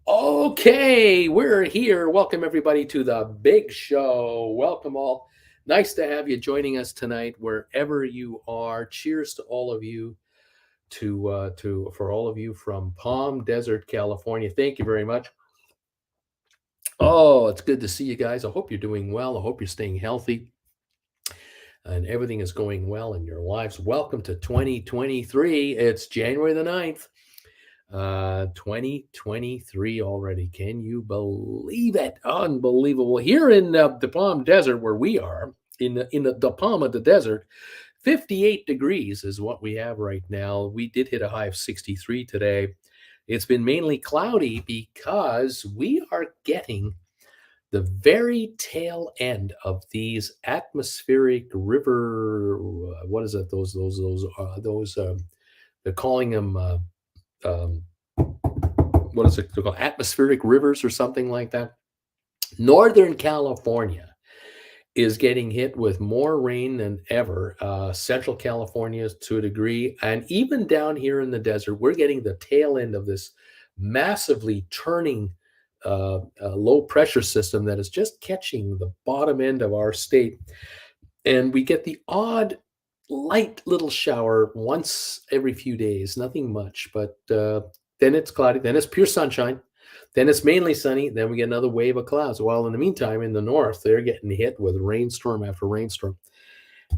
Okay, we're here. Welcome everybody to the big show. Welcome all. Nice to have you joining us tonight, wherever you are. Cheers to all of you, to for all of you from Palm Desert, California. Thank you very much. Oh, it's good to see you guys. I hope you're doing well. I hope you're staying healthy and everything is going well in your lives. Welcome to 2023. It's January the 9th. 2023 already. Can you believe it? Unbelievable. Here in the Palm Desert, where we are, in the palm of the desert, 58 degrees is what we have right now. We did hit a high of 63 today. It's been mainly cloudy because we are getting the very tail end of these atmospheric river. What is it? Those. They're calling them. Um, what is it called? Atmospheric rivers or something like that. Northern California is getting hit with more rain than ever. Central California to a degree, and even down here in the desert, we're getting the tail end of this massively turning low pressure system that is just catching the bottom end of our state, and we get the odd light little shower once every few days, nothing much, but then it's cloudy, then it's pure sunshine, then it's mainly sunny, then we get another wave of clouds. While in the meantime, in the north, they're getting hit with rainstorm after rainstorm.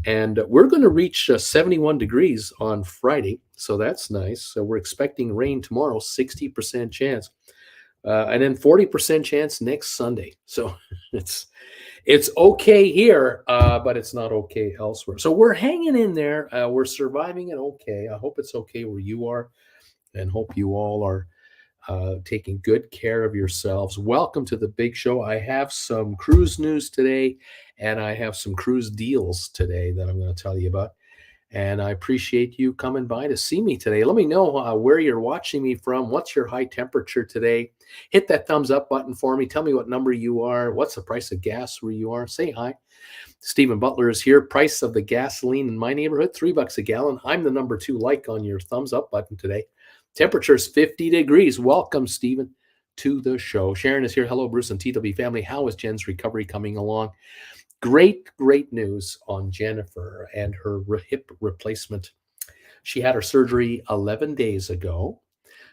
And we're going to reach 71 degrees on Friday, so that's nice. So we're expecting rain tomorrow, 60% chance, and then 40% chance next Sunday. So it's it's okay here, but it's not okay elsewhere. So we're hanging in there. We're surviving it okay. I hope it's okay where you are, and hope you all are taking good care of yourselves. Welcome to the big show. I have some cruise news today, and I have some cruise deals today that I'm going to tell you about. And I appreciate you coming by to see me today. Let me know where you're watching me from. What's your high temperature today? Hit that thumbs up button for me. Tell me what number you are. What's the price of gas where you are? Say hi. Stephen Butler is here. Price of the gasoline in my neighborhood, $3 a gallon. I'm the number 2 like on your thumbs up button today. Temperature is 50 degrees. Welcome, Stephen, to the show. Sharon is here. Hello, Bruce and TW family. How is Jen's recovery coming along? Great news on Jennifer and her hip replacement. She had her surgery 11 days ago.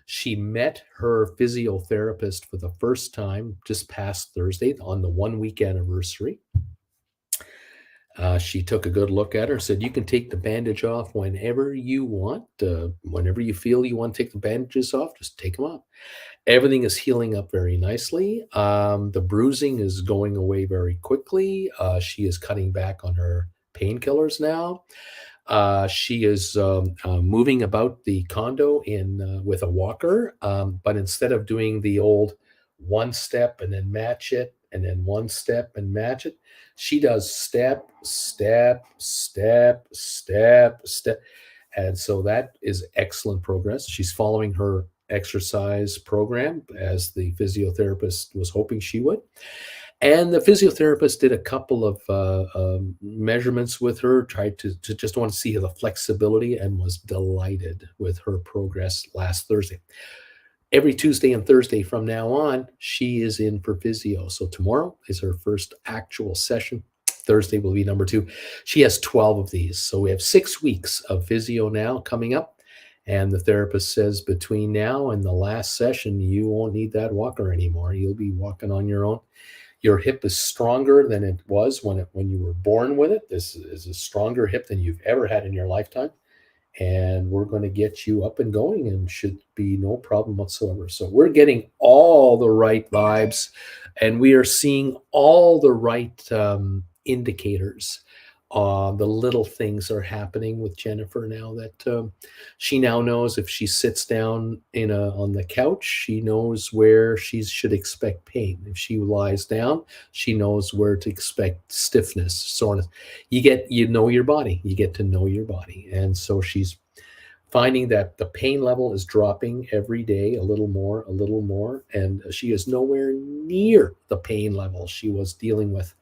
She met her physiotherapist for the first time just past Thursday on the 1 week anniversary. She took a good look at her, said, "You can take the bandage off whenever you want. Whenever you feel you want to take the bandages off, just take them off." Everything is healing up very nicely. The bruising is going away very quickly. She is cutting back on her painkillers now. She is moving about the condo in with a walker, but instead of doing the old one step and then match it, and then one step and match it, she does step, step, step, step, step. And so that is excellent progress. She's following her exercise program as the physiotherapist was hoping she would. And the physiotherapist did a couple of measurements with her, tried to just want to see the flexibility, and was delighted with her progress last Thursday. Every Tuesday and Thursday from now on, she is in for physio. So tomorrow is her first actual session. Thursday will be number 2. She has 12 of these. So we have 6 weeks of physio now coming up. And the therapist says between now and the last session, you won't need that walker anymore. You'll be walking on your own. Your hip is stronger than it was when you were born with it. This is a stronger hip than you've ever had in your lifetime. And we're going to get you up and going, and should be no problem whatsoever. So we're getting all the right vibes, and we are seeing all the right indicators. The little things are happening with Jennifer now that she now knows if she sits down on the couch, she knows where she should expect pain. If she lies down, she knows where to expect stiffness, soreness. You know your body. You get to know your body, and so she's finding that the pain level is dropping every day a little more, and she is nowhere near the pain level she was dealing with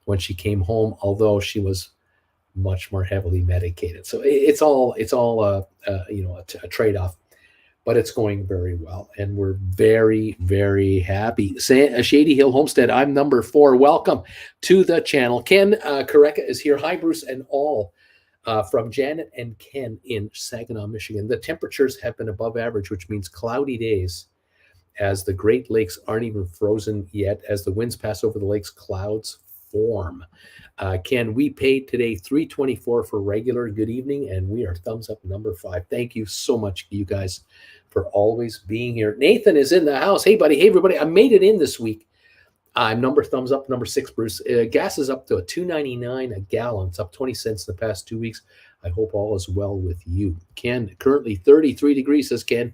when she came home, although she was much more heavily medicated. So it's all a trade off. but it's going very well, and we're very, very happy. Shady Hill Homestead, I'm number 4. Welcome to the channel. Ken Kareka is here. Hi, Bruce, and all from Janet and Ken in Saginaw, Michigan. The temperatures have been above average, which means cloudy days, as the Great Lakes aren't even frozen yet. As the winds pass over the lakes, clouds form. Ken, we paid today $3.24 for regular. Good evening, and we are thumbs up number 5. Thank you so much, you guys, for always being here. Nathan is in the house. Hey, buddy. Hey, everybody. I made it in this week. I'm thumbs up, number 6, Bruce. Gas is up to a $2.99 a gallon. It's up 20 cents in the past 2 weeks. I hope all is well with you. Ken, currently 33 degrees, says Ken,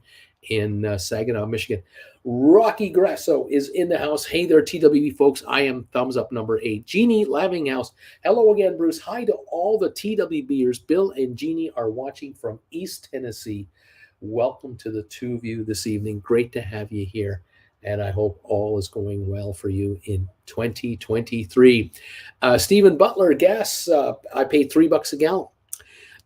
in Saginaw, Michigan. Rocky Grasso is in the house. Hey there, TWB folks. I am thumbs up number 8. Jeannie Lavinghouse. Hello again, Bruce. Hi to all the TWBers. Bill and Jeannie are watching from East Tennessee. Welcome to the two of you this evening. Great to have you here, and I hope all is going well for you in 2023. Stephen Butler, gas, I paid $3 a gallon.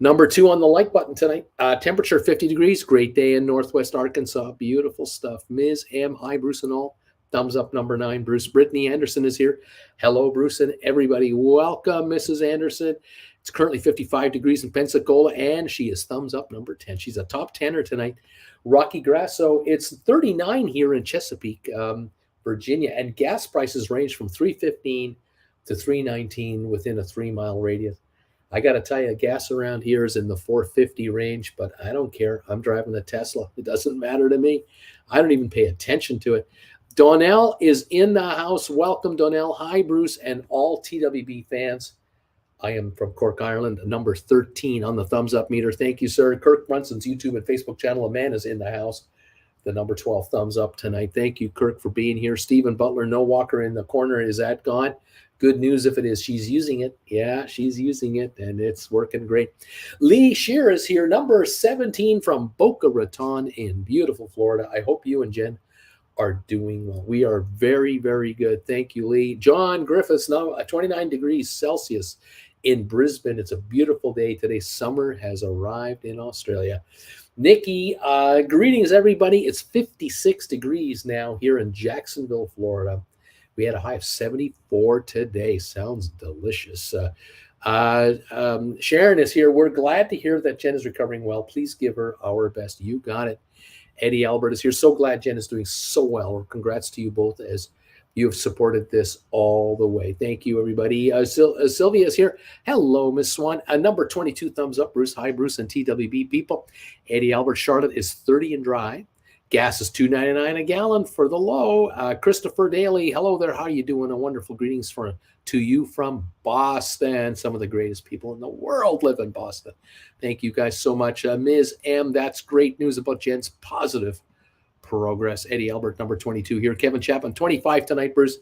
Number 2 on the like button tonight. Temperature 50 degrees. Great day in Northwest Arkansas. Beautiful stuff. Ms. M. Hi, Bruce and all. Thumbs up number 9. Bruce. Brittany Anderson is here. Hello, Bruce and everybody. Welcome, Mrs. Anderson. It's currently 55 degrees in Pensacola, and she is thumbs up number 10. She's a top 10er tonight. Rocky Grasso, it's 39 here in Chesapeake, Virginia, and gas prices range from $3.15 to $3.19 within a 3-mile radius. I got to tell you, gas around here is in the $4.50 range, but I don't care. I'm driving a Tesla. It doesn't matter to me. I don't even pay attention to it. Donnell is in the house. Welcome, Donnell. Hi, Bruce, and all TWB fans. I am from Cork, Ireland, number 13 on the thumbs up meter. Thank you, sir. Kirk Brunson's YouTube and Facebook channel, a man is in the house. The number 12 thumbs up tonight. Thank you, Kirk, for being here. Stephen Butler, no walker in the corner. Is that gone? Good news if it is. She's using it. Yeah, she's using it, and it's working great. Lee Shear is here, number 17 from Boca Raton in beautiful Florida. I hope you and Jen are doing well. We are very, very good. Thank you, Lee. John Griffiths, now 29 degrees Celsius in Brisbane. It's a beautiful day today. Summer has arrived in Australia. Nikki, greetings, everybody. It's 56 degrees now here in Jacksonville, Florida. We had a high of 74 today. Sounds delicious. Sharon is here. We're glad to hear that Jen is recovering well. Please give her our best. You got it. Eddie Albert is here. So glad Jen is doing so well. Congrats to you both as you have supported this all the way. Thank you, everybody. Sylvia is here. Hello, Miss Swan. Number 22, thumbs up, Bruce. Hi, Bruce and TWB people. Eddie Albert, Charlotte is 30 and dry. Gas is $2.99 a gallon for the low. Christopher Daly, hello there. How are you doing? A wonderful greetings to you from Boston. Some of the greatest people in the world live in Boston. Thank you guys so much. Ms. M, that's great news about Jen's positive progress. Eddie Albert, number 22 here. Kevin Chapman, 25 tonight, Bruce.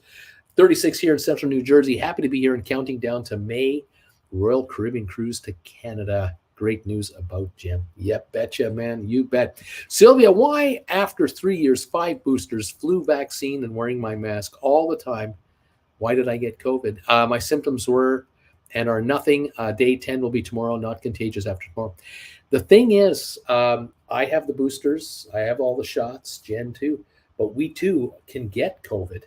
36 here in central New Jersey. Happy to be here and counting down to May. Royal Caribbean cruise to Canada. Great news about Jen. Yep, betcha, man. You bet. Sylvia, why after 3 years, 5 boosters, flu vaccine, and wearing my mask all the time, why did I get COVID? My symptoms were and are nothing. Day 10 will be tomorrow, not contagious after tomorrow. The thing is, I have the boosters. I have all the shots, Jen too. But we too can get COVID.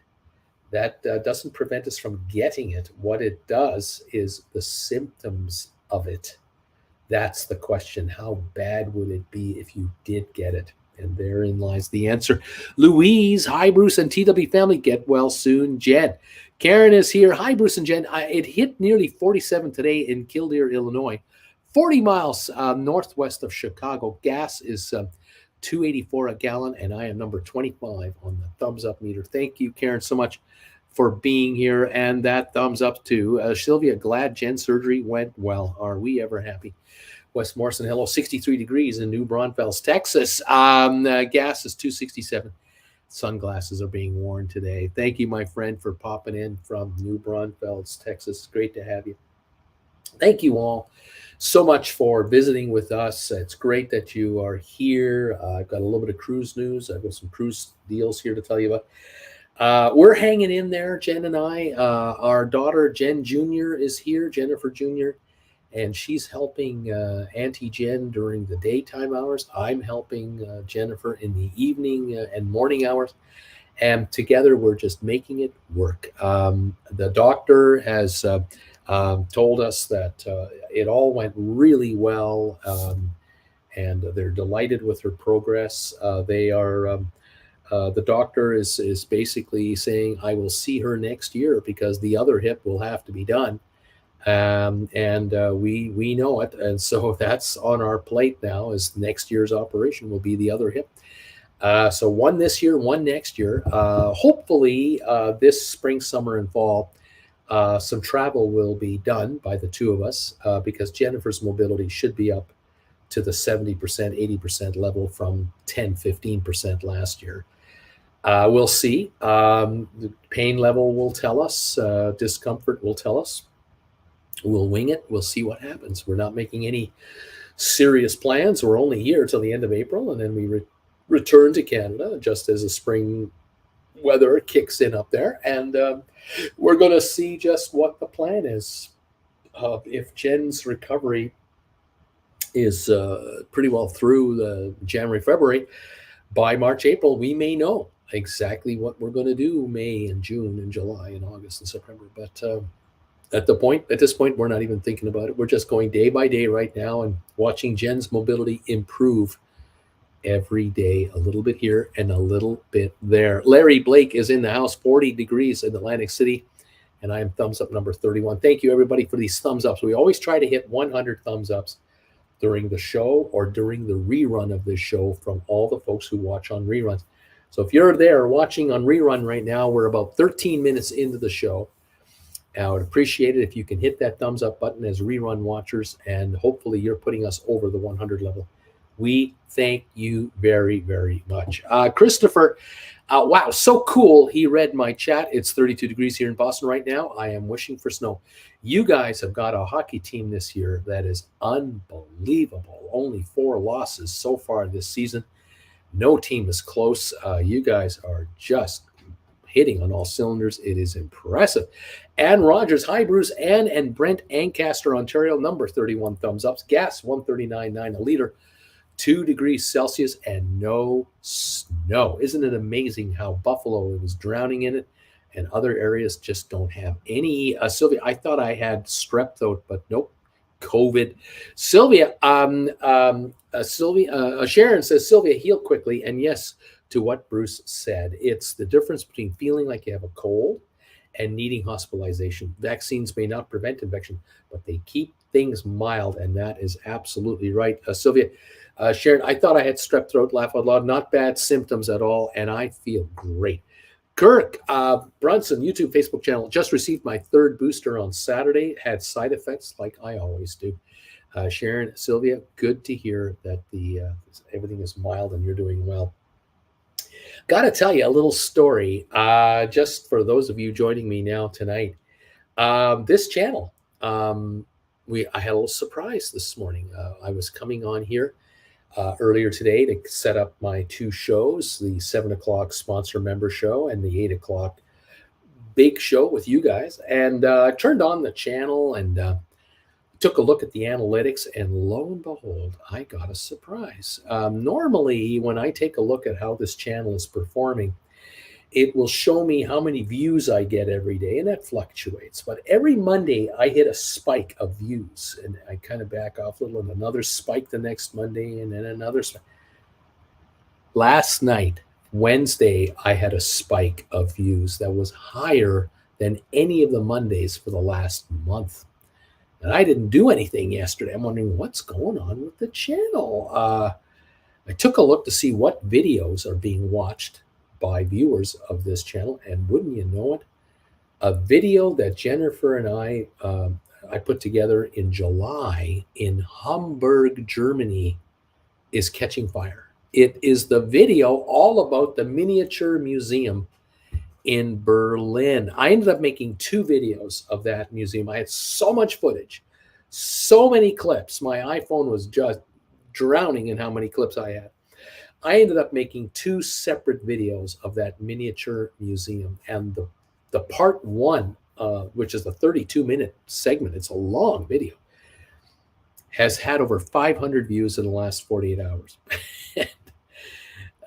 That doesn't prevent us from getting it. What it does is the symptoms of it. That's the question. How bad would it be if you did get it? And therein lies the answer. Louise, hi, Bruce and TW family. Get well soon. Jen. Karen is here. Hi, Bruce and Jen. It hit nearly 47 today in Killdeer, Illinois. 40 miles northwest of Chicago. Gas is $2.84 a gallon, and I am number 25 on the thumbs up meter. Thank you, Karen, so much for being here. And that thumbs up to Sylvia. Glad Jen's surgery went well. Are we ever happy? West Morrison, hello, 63 degrees in New Braunfels, Texas. Gas is $2.67. Sunglasses are being worn today. Thank you, my friend, for popping in from New Braunfels, Texas. Great to have you. Thank you all so much for visiting with us. It's great that you are here. I've got a little bit of cruise news. I've got some cruise deals here to tell you about. We're hanging in there, Jen and I. Our daughter, Jen Jr., is here, Jennifer Jr., and she's helping Auntie Jen during the daytime hours. I'm helping Jennifer in the evening and morning hours, and together we're just making it work. The doctor has told us that it all went really well, and they're delighted with her progress. They are. The doctor is basically saying, I will see her next year because the other hip will have to be done, and we know it, and so that's on our plate now. Is next year's operation will be the other hip. So one this year, one next year. Hopefully, this spring, summer, and fall, some travel will be done by the two of us because Jennifer's mobility should be up to the 70%, 80% level from 10, 15% last year. We'll see. The pain level will tell us, discomfort will tell us. We'll wing it. We'll see what happens. We're not making any serious plans. We're only here till the end of April, and then we return to Canada just as the spring weather kicks in up there. And we're going to see just what the plan is. If Jen's recovery is pretty well through the January, February, by March, April, we may know exactly what we're going to do May and June and July and August and September. But at this point, we're not even thinking about it. We're just going day by day right now and watching Jen's mobility improve every day, a little bit here and a little bit there. Larry Blake is in the house, 40 degrees in Atlantic City, and I am thumbs up number 31. Thank you, everybody, for these thumbs ups. We always try to hit 100 thumbs ups during the show or during the rerun of this show from all the folks who watch on reruns. So if you're there watching on rerun right now, we're about 13 minutes into the show. I would appreciate it if you can hit that thumbs up button as rerun watchers, and hopefully you're putting us over the 100 level. We thank you very, very much. Christopher, wow, so cool. He read my chat. It's 32 degrees here in Boston right now. I am wishing for snow. You guys have got a hockey team this year that is unbelievable. Only 4 losses so far this season. No team is close. You guys are just hitting on all cylinders. It is impressive. Ann Rogers, hi Bruce, Ann and Brent, Ancaster, Ontario, number 31 thumbs ups. Gas 139.9 a liter. 2 degrees Celsius and no snow. Isn't it amazing how Buffalo was drowning in it and other areas just don't have any? Sylvia, I thought I had strep throat, but nope, COVID. Sylvia, Sharon says, Sylvia, heal quickly. And yes, to what Bruce said, it's the difference between feeling like you have a cold and needing hospitalization. Vaccines may not prevent infection, but they keep things mild, and that is absolutely right. Sylvia, Sharon, I thought I had strep throat, laugh out loud, not bad symptoms at all, and I feel great. Kirk Brunson, YouTube, Facebook channel, just received my 3rd booster on Saturday, had side effects like I always do. Sharon, Sylvia, good to hear that everything is mild and you're doing well. Got to tell you a little story, just for those of you joining me now tonight. This channel, I had a little surprise this morning. I was coming on here earlier today to set up my 2 shows, the 7 o'clock sponsor member show and the 8 o'clock big show with you guys. And I turned on the channel and took a look at the analytics, and lo and behold, I got a surprise. Normally, when I take a look at how this channel is performing, it will show me how many views I get every day, and that fluctuates. But every Monday, I hit a spike of views, and I kind of back off a little, and another spike the next Monday, and then another spike. Last night, Wednesday, I had a spike of views that was higher than any of the Mondays for the last month. And I didn't do anything yesterday. I'm wondering what's going on with the channel. I took a look to see what videos are being watched by viewers of this channel, and wouldn't you know it, a video that Jennifer and I put together in July in Hamburg, Germany, is catching fire. It is the video all about the miniature museum in Berlin. I ended up making 2 videos of that museum. I had so much footage, so many clips. My iPhone was just drowning in how many clips I had. I ended up making 2 separate videos of that miniature museum. And the part 1, which is the 32-minute segment, it's a long video. has had over 500 views in the last 48 hours.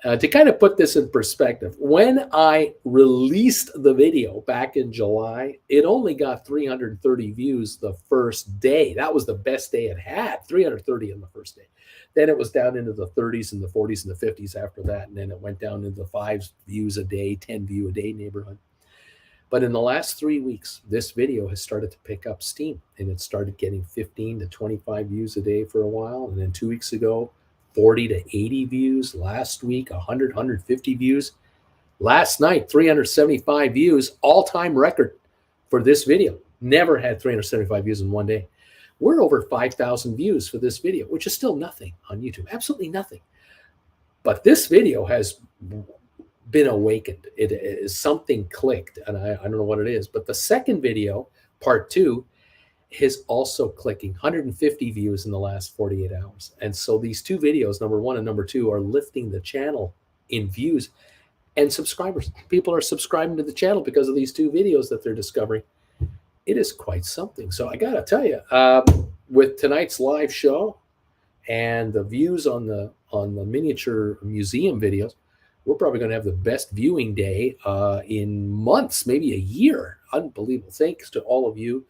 To kind of put this in perspective, when I released the video back in July, it only got 330 views the first day. That was the best day it had, 330 in the first day. Then it was down into the 30s and the 40s and the 50s after that. And then it went down into the 5 views a day, 10 view a day neighborhood. But in the last 3 weeks, this video has started to pick up steam, and it started getting 15 to 25 views a day for a while. And then 2 weeks ago, 40 to 80 views. Last week, 100, 150 views. Last night, 375 views, all-time record for this video. Never had 375 views in one day. We're over 5,000 views for this video, which is still nothing on YouTube, absolutely nothing. But this video has been awakened. It is something clicked, and I don't know what it is. But the second video, part 2, is also clicking, 150 views in the last 48 hours. And so these two videos, number 1 and number 2, are lifting the channel in views and subscribers. People are subscribing to the channel because of these two videos that they're discovering. It is quite something. So I gotta tell you, with tonight's live show and the views on the miniature museum videos, we're probably going to have the best viewing day in months, maybe a year. Unbelievable. Thanks to all of you.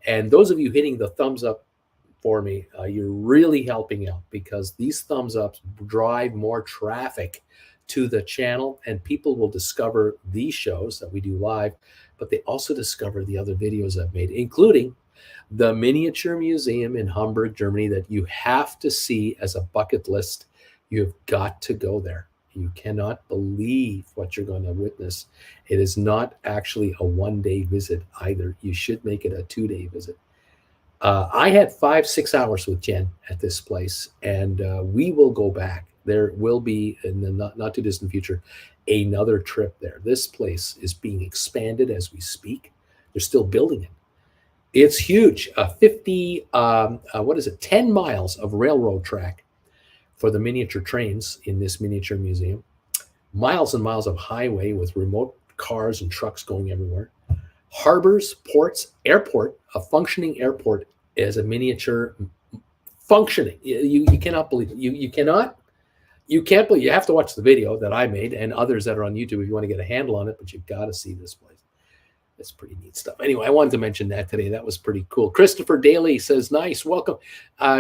And those of you hitting the thumbs up for me, you're really helping out, because these thumbs ups drive more traffic to the channel, and people will discover these shows that we do live, but they also discover the other videos I've made, including the miniature museum in Hamburg, Germany, that you have to see as a bucket list. You've got to go there. You cannot believe what you're going to witness. It is not actually a one-day visit either. You should make it a 2-day visit. I had 5-6 hours with Jen at this place, and we will go back. There will be, in the not too distant future, another trip there. This place is being expanded as we speak. They're still building it. It's huge. 10 miles of railroad track for the miniature trains in this miniature museum. Miles and miles of highway with remote cars and trucks going everywhere. Harbors, ports, airport, a functioning airport as a miniature functioning. You cannot believe it. You can't believe. You have to watch the video that I made and others that are on YouTube if you want to get a handle on it, but you've got to see this place. It's pretty neat stuff. Anyway, I wanted to mention that today. That was pretty cool. Christopher Daly says, nice, welcome.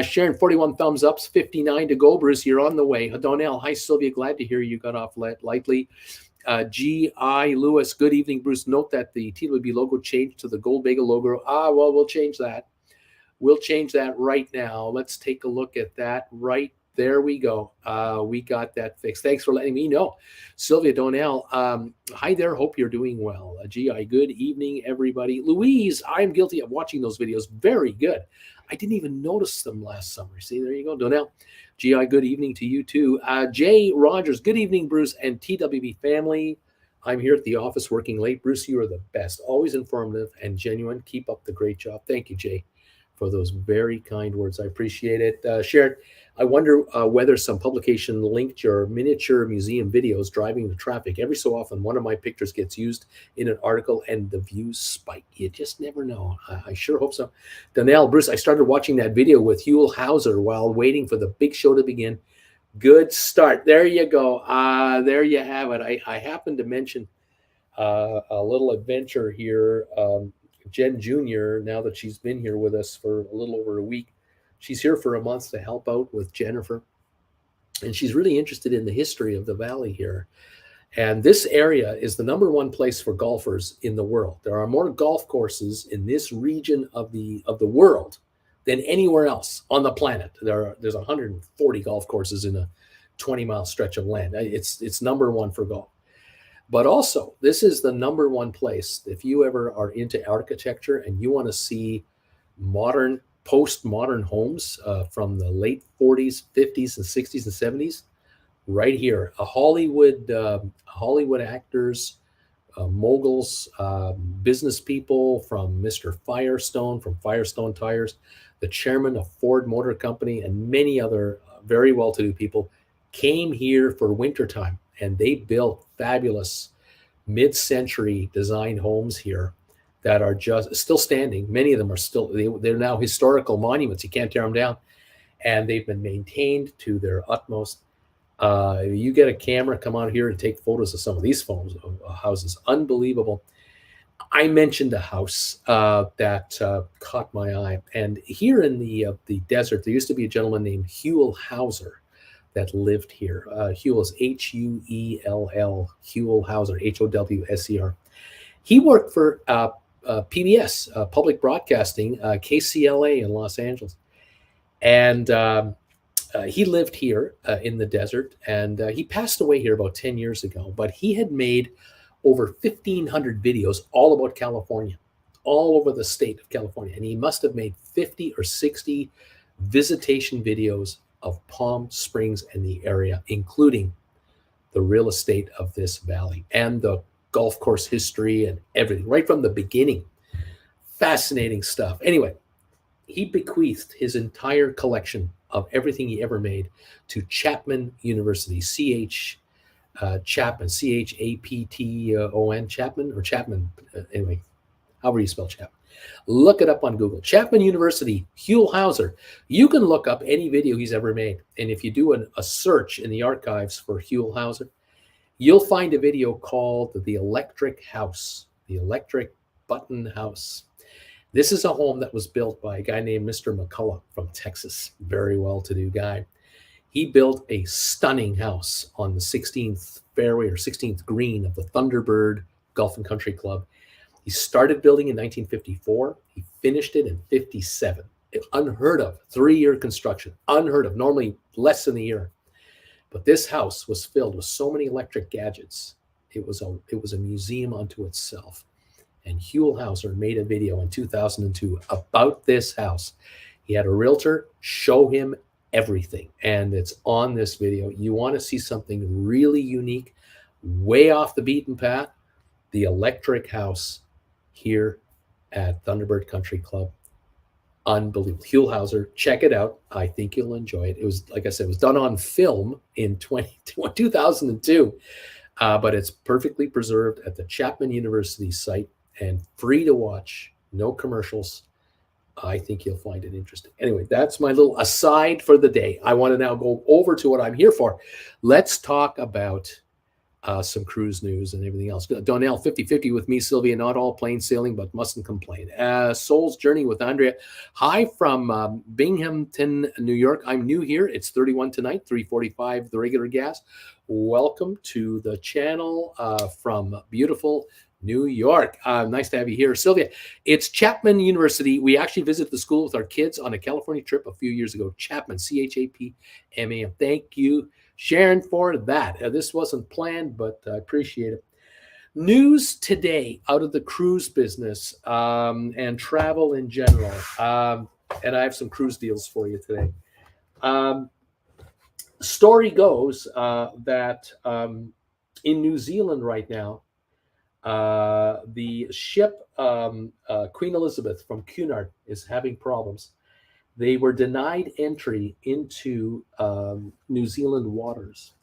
Sharon, 41 thumbs ups, 59 to go. Bruce, you're on the way. Donnell, hi, Sylvia, glad to hear you got off lightly. G.I. Lewis, good evening, Bruce. Note that the TWB logo changed to the Gold Bagel logo. Well, we'll change that. We'll change that right now. Let's take a look at that right there. We go. We got that fixed. Thanks for letting me know. Sylvia Donnell, hi there. Hope you're doing well. G.I., good evening, everybody. Louise, I'm guilty of watching those videos. Very good. I didn't even notice them last summer. See, there you go, Donnell. G.I., good evening to you too. Jay Rogers, good evening, Bruce and TWB family. I'm here at the office working late. Bruce, you are the best. Always informative and genuine. Keep up the great job. Thank you, Jay, for those very kind words. I appreciate it. Sharon, I wonder whether some publication linked your miniature museum videos driving the traffic. Every so often, one of my pictures gets used in an article and the views spike. You just never know. I sure hope so. Donnell, Bruce, I started watching that video with Huell Hauser while waiting for the big show to begin. Good start. There you go. There you have it. I happened to mention a little adventure here. Jen Jr., now that she's been here with us for a little over a week, she's here for a month to help out with Jennifer. And she's really interested in the history of the valley here. And this area is the #1 place for golfers in the world. There are more golf courses in this region of the world than anywhere else on the planet. There's 140 golf courses in a 20-mile stretch of land. It's #1 for golf. But also, this is the #1 place, if you ever are into architecture and you want to see modern, postmodern homes from the late 40s, 50s, and 60s and 70s, right here. Hollywood actors, moguls, business people from Mr. Firestone, from Firestone Tires, the chairman of Ford Motor Company, and many other very well-to-do people came here for wintertime. And they built fabulous mid-century design homes here that are just still standing. Many of them are still, they're now historical monuments. You can't tear them down. and they've been maintained to their utmost. You get a camera, come out here and take photos of some of these houses. Unbelievable. I mentioned a house that caught my eye, and here in the desert, there used to be a gentleman named Huell Hauser that lived here. Huell is Huell, Huell Hauser, Howser. He worked for PBS, Public Broadcasting, KCLA in Los Angeles, and he lived here in the desert, and he passed away here about 10 years ago. But he had made over 1,500 videos all about California, all over the state of California. And he must have made 50 or 60 visitation videos of Palm Springs and the area, including the real estate of this valley and the golf course history and everything, right from the beginning. Fascinating stuff. Anyway, he bequeathed his entire collection of everything he ever made to Chapman University, Chapman, Chapton, Chapman, or Chapman, anyway, however you spell Chapman. Look it up on Google. Chapman University, Huell Hauser. You can look up any video he's ever made. And if you do a search in the archives for Huell Hauser, you'll find a video called The Electric House, the Electric Button House. This is a home that was built by a guy named Mr. McCullough from Texas, very well-to-do guy. He built a stunning house on the 16th fairway or 16th green of the Thunderbird Golf and Country Club. He started building in 1954. He finished it in 57. Unheard of, 3-year construction, unheard of, normally less than a year. But this house was filled with so many electric gadgets. It was a museum unto itself. And Huell Hauser made a video in 2002 about this house. He had a realtor show him everything, and it's on this video. You want to see something really unique, way off the beaten path? The Electric House here at Thunderbird Country Club. Unbelievable. Huell Hauser, check it out. I think you'll enjoy it. It was, like I said, it was done on film in 2002, but it's perfectly preserved at the Chapman University site and free to watch, no commercials. I think you'll find it interesting. Anyway, that's my little aside for the day. I want to now go over to what I'm here for. Let's talk about some cruise news and everything else. Donnell, 50-50 with me, Sylvia. Not all plain sailing, but mustn't complain. Soul's Journey with Andrea. Hi from Binghamton, New York. I'm new here. It's 31 tonight, 3:45 the regular gas. Welcome to the channel from beautiful New York. Nice to have you here. Sylvia, it's Chapman University. We actually visited the school with our kids on a California trip a few years ago. Chapman, Chapman. Thank you, Sharon, for that. This wasn't planned, but I appreciate it. News today out of the cruise business and travel in general. And I have some cruise deals for you today. Story goes that in New Zealand right now, the ship Queen Elizabeth from Cunard is having problems. They were denied entry into New Zealand waters.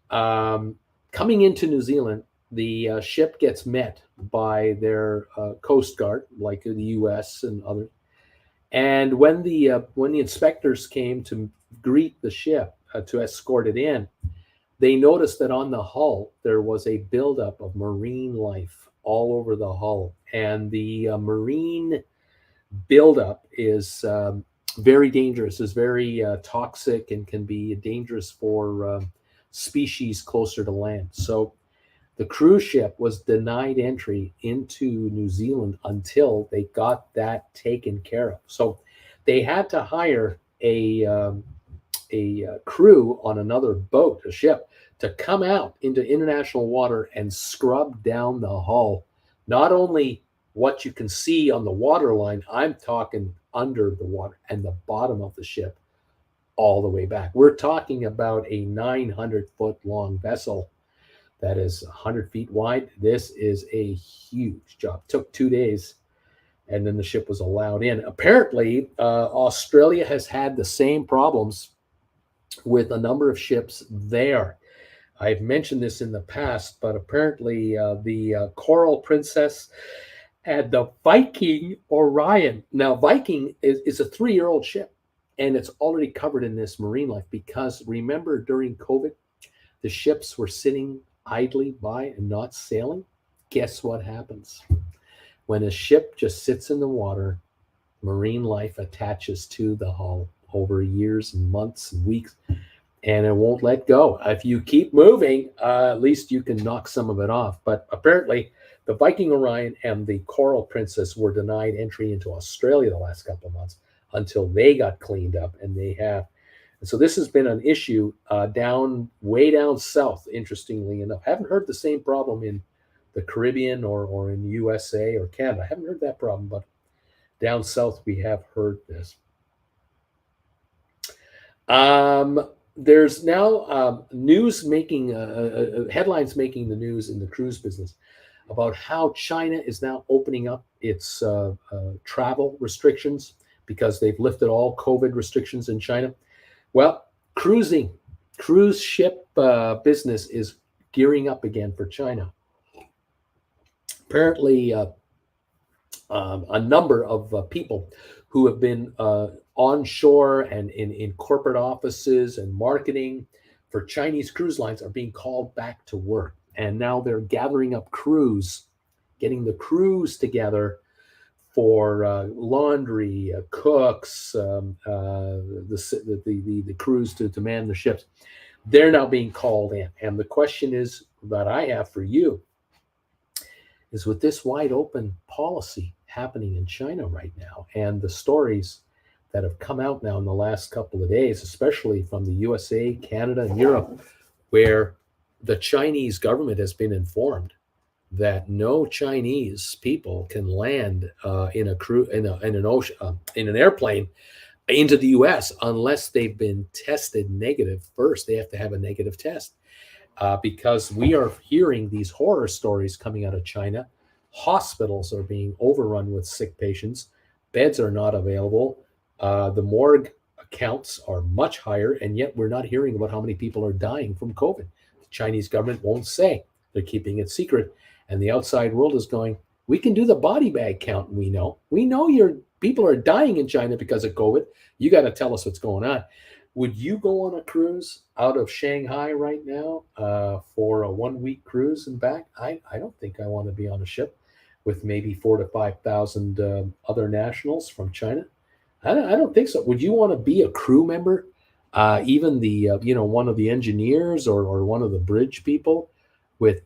Coming into New Zealand, the ship gets met by their Coast Guard, like the U.S. and others. And when the inspectors came to greet the ship to escort it in, they noticed that on the hull there was a buildup of marine life all over the hull, and the marine buildup is very dangerous, is very toxic, and can be dangerous for species closer to land. So the cruise ship was denied entry into New Zealand until they got that taken care of. So they had to hire a crew on another boat, a ship, to come out into international water and scrub down the hull. Not only what you can see on the waterline, I'm talking under the water and the bottom of the ship all the way back. We're talking about a 900-foot long vessel that is 100 feet wide. This is a huge job. It took 2 days, and then the ship was allowed in. Apparently, Australia has had the same problems with a number of ships there. I've mentioned this in the past, but apparently the Coral Princess and the Viking Orion. Now, Viking is a 3-year-old ship. and it's already covered in this marine life because remember during COVID, the ships were sitting idly by and not sailing. Guess what happens? When a ship just sits in the water, marine life attaches to the hull over years and months and weeks, and it won't let go. If you keep moving, at least you can knock some of it off. But apparently, the Viking Orion and the Coral Princess were denied entry into Australia the last couple of months until they got cleaned up, and they have. And so this has been an issue down way down south. Interestingly enough, haven't heard the same problem in the Caribbean or in USA or Canada. I haven't heard that problem, but down south we have heard this. There's now news making headlines making the news in the cruise business about how China is now opening up its travel restrictions because they've lifted all COVID restrictions in China. Well, cruise ship business is gearing up again for China. Apparently, a number of people who have been onshore and in corporate offices and marketing for Chinese cruise lines are being called back to work. And now they're gathering up crews, getting the crews together for laundry, cooks, the crews to man the ships. They're now being called in. And the question is that I have for you is with this wide open policy happening in China right now, and the stories that have come out now in the last couple of days, especially from the USA, Canada, and Europe, where the Chinese government has been informed that no Chinese people can land in an airplane into the U.S. unless they've been tested negative first. They have to have a negative test. Because we are hearing these horror stories coming out of China. Hospitals are being overrun with sick patients. Beds are not available. The morgue counts are much higher, and yet we're not hearing about how many people are dying from COVID. The Chinese government won't say. They're keeping it secret. And the outside world is going, we can do the body bag count. We know your people are dying in China because of COVID. You got to tell us what's going on. Would you go on a cruise out of Shanghai right now for a 1 week cruise and back? I don't think I want to be on a ship with maybe 4,000 to 5,000 other nationals from China. I don't think so. Would you want to be a crew member, even the one of the engineers or one of the bridge people, with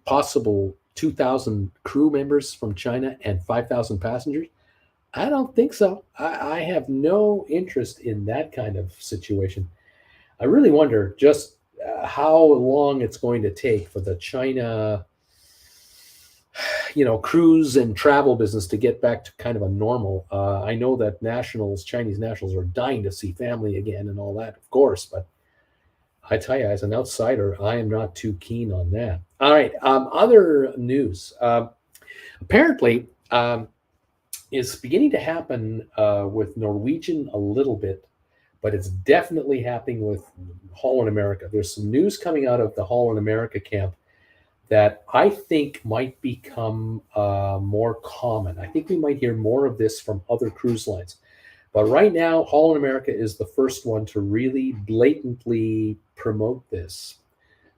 possible 2,000 crew members from China and 5,000 passengers? I don't think so. I have no interest in that kind of situation. I really wonder just how long it's going to take for the China, cruise and travel business to get back to kind of a normal. I know that Chinese nationals are dying to see family again and all that, of course, but I tell you, as an outsider, I am not too keen on that. All right, other news. Apparently, is beginning to happen with Norwegian a little bit, but it's definitely happening with Holland America. There's some news coming out of the Holland America camp that I think might become more common. I think we might hear more of this from other cruise lines. But right now, Holland America is the first one to really blatantly promote this.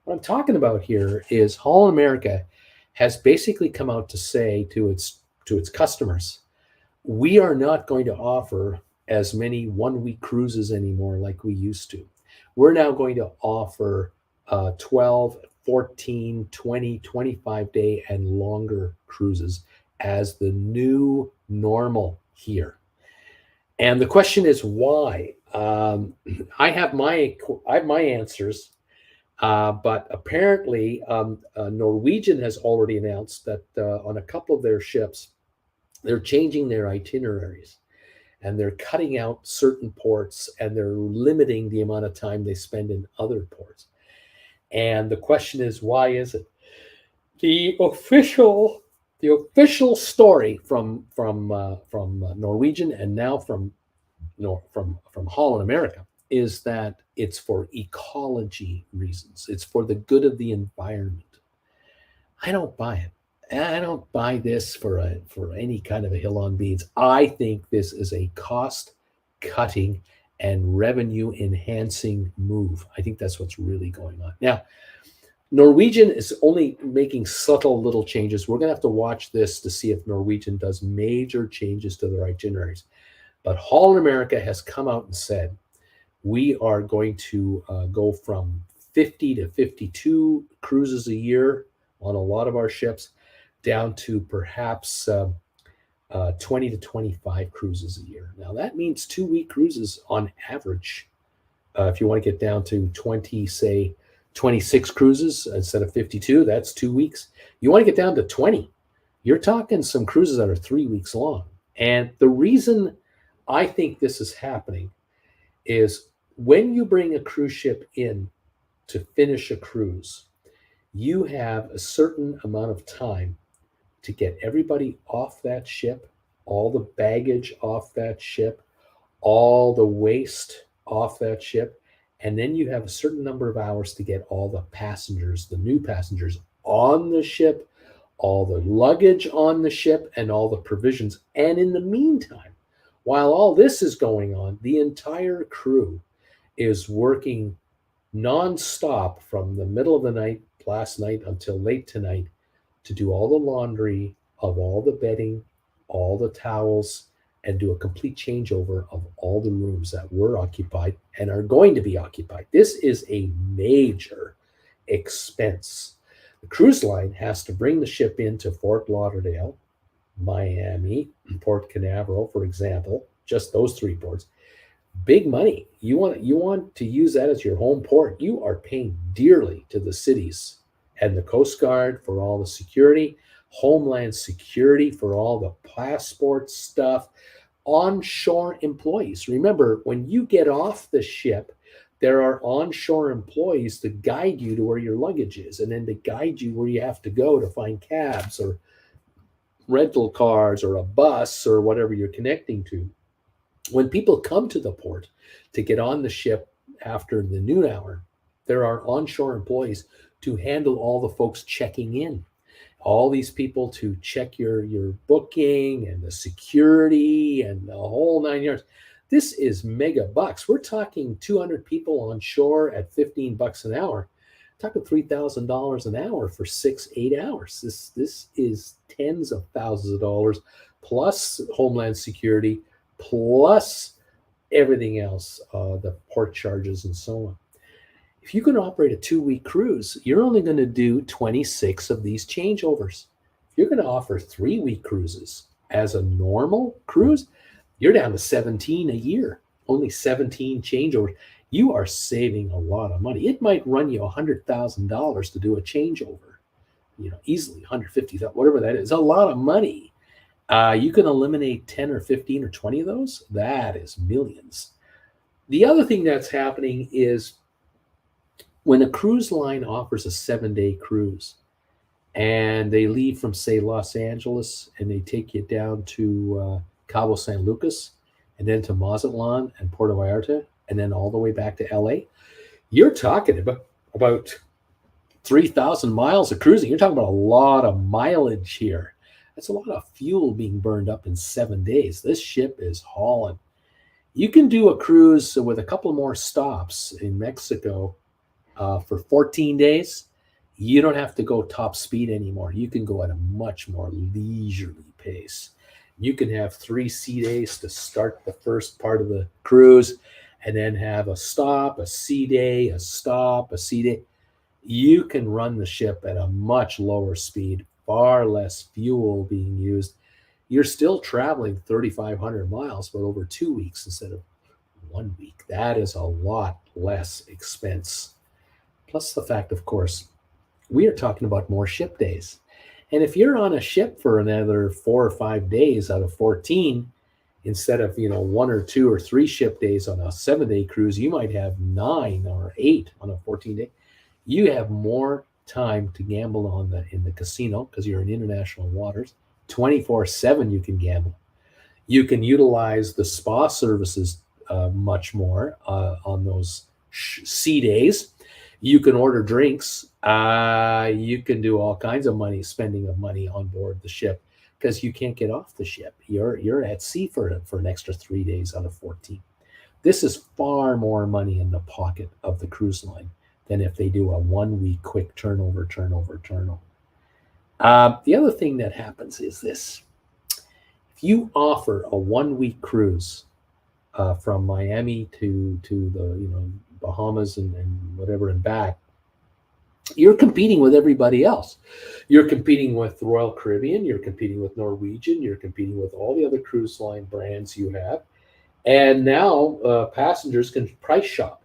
What I'm talking about here is Holland America has basically come out to say to its customers, we are not going to offer as many 1 week cruises anymore like we used to. We're now going to offer 12, 14, 20, 25 day and longer cruises as the new normal here. And the question is why? I have my answers, but apparently Norwegian has already announced that on a couple of their ships, they're changing their itineraries and they're cutting out certain ports and they're limiting the amount of time they spend in other ports. And the question is, why is it? The official story from Norwegian and now from Holland America is that it's for ecology reasons. It's for the good of the environment. I don't buy it. I don't buy this for any kind of a hill on beans. I think this is a cost cutting and revenue enhancing move. I think that's what's really going on. Now, Norwegian is only making subtle little changes. We're going to have to watch this to see if Norwegian does major changes to their itineraries. But Holland America has come out and said, we are going to go from 50 to 52 cruises a year on a lot of our ships down to perhaps 20 to 25 cruises a year. Now, that means 2-week cruises on average. If you want to get down to 20, say 26 cruises instead of 52, that's 2 weeks. You want to get down to 20, you're talking some cruises that are 3 weeks long. And the reason I think this is happening is when you bring a cruise ship in to finish a cruise, you have a certain amount of time to get everybody off that ship, all the baggage off that ship, all the waste off that ship. And then you have a certain number of hours to get all the passengers, the new passengers on the ship, all the luggage on the ship, and all the provisions. And in the meantime, while all this is going on, the entire crew is working nonstop from the middle of the night last night until late tonight to do all the laundry of all the bedding, all the towels, and do a complete changeover of all the rooms that were occupied and are going to be occupied. This is a major expense. The cruise line has to bring the ship into Fort Lauderdale, Miami, Port Canaveral, for example, just those 3 ports. Big money. You want to use that as your home port. You are paying dearly to the cities and the Coast Guard for all the security, Homeland Security for all the passport stuff, onshore employees. Remember, when you get off the ship, there are onshore employees to guide you to where your luggage is and then to guide you where you have to go to find cabs or rental cars or a bus or whatever you're connecting to. When people come to the port to get on the ship after the noon hour, there are onshore employees to handle all the folks checking in. All these people to check your booking and the security and the whole 9 yards. This is mega bucks. We're talking 200 people on shore at $15 an hour. Talking $3,000 an hour for 6-8 hours. This is tens of thousands of dollars plus Homeland Security, plus everything else, the port charges and so on. If you can operate a 2-week cruise, you're only going to do 26 of these changeovers. If you're going to offer 3-week cruises as a normal cruise, you're down to 17 a year, only 17 changeovers. You are saving a lot of money. It might run you $100,000 to do a changeover, easily $150,000, whatever that is, a lot of money. You can eliminate 10 or 15 or 20 of those. That is millions. The other thing that's happening is when a cruise line offers a 7-day cruise and they leave from, say, Los Angeles and they take you down to Cabo San Lucas and then to Mazatlan and Puerto Vallarta and then all the way back to LA, you're talking about 3,000 miles of cruising. You're talking about a lot of mileage here. That's a lot of fuel being burned up in 7 days. This ship is hauling. You can do a cruise with a couple more stops in Mexico for 14 days. You don't have to go top speed anymore. You can go at a much more leisurely pace. You can have 3 sea days to start the first part of the cruise and then have a stop, a sea day, a stop, a sea day. You can run the ship at a much lower speed, far less fuel being used. You're still traveling 3,500 miles, but over 2 weeks instead of 1 week. That is a lot less expense. Plus the fact, of course, we are talking about more ship days. And if you're on a ship for another 4 or 5 days out of 14, instead of 1 or 2 or 3 ship days on a 7-day cruise, you might have 9 or 8 on a 14-day. You have more time to gamble in the casino because you're in international waters. 24/7 you can gamble. You can utilize the spa services much more on those sea days. You can order drinks. You can do all kinds of spending of money on board the ship because you can't get off the ship. You're at sea for an extra 3 days out of 14. This is far more money in the pocket of the cruise line than if they do a 1 week quick turnover. The other thing that happens is this: if you offer a 1 week cruise from Miami to the Bahamas and whatever and back, you're competing with everybody else. You're competing with Royal Caribbean, you're competing with Norwegian, you're competing with all the other cruise line brands you have. And now passengers can price shop.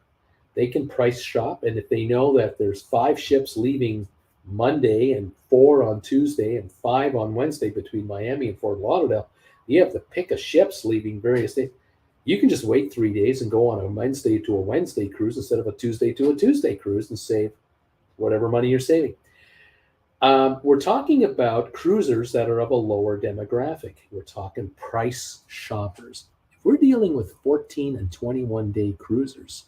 They can price shop, and if they know that there's 5 ships leaving Monday and 4 on Tuesday and 5 on Wednesday between Miami and Fort Lauderdale, you have to pick a ships leaving various days. You can just wait 3 days and go on a Wednesday to a Wednesday cruise instead of a Tuesday to a Tuesday cruise and save whatever money you're saving. We're talking about cruisers that are of a lower demographic. We're talking price shoppers. If we're dealing with 14 and 21 day cruisers,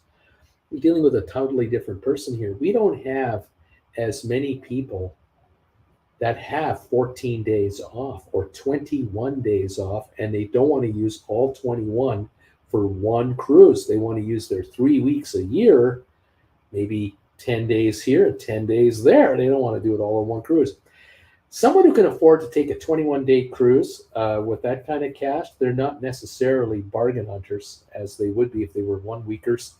we're dealing with a totally different person here. We don't have as many people that have 14 days off or 21 days off, and they don't want to use all 21 for one cruise. They want to use their 3 weeks a year, maybe 10 days here and 10 days there. They don't want to do it all on one cruise. Someone who can afford to take a 21-day cruise with that kind of cash, they're not necessarily bargain hunters as they would be if they were 1 weekers.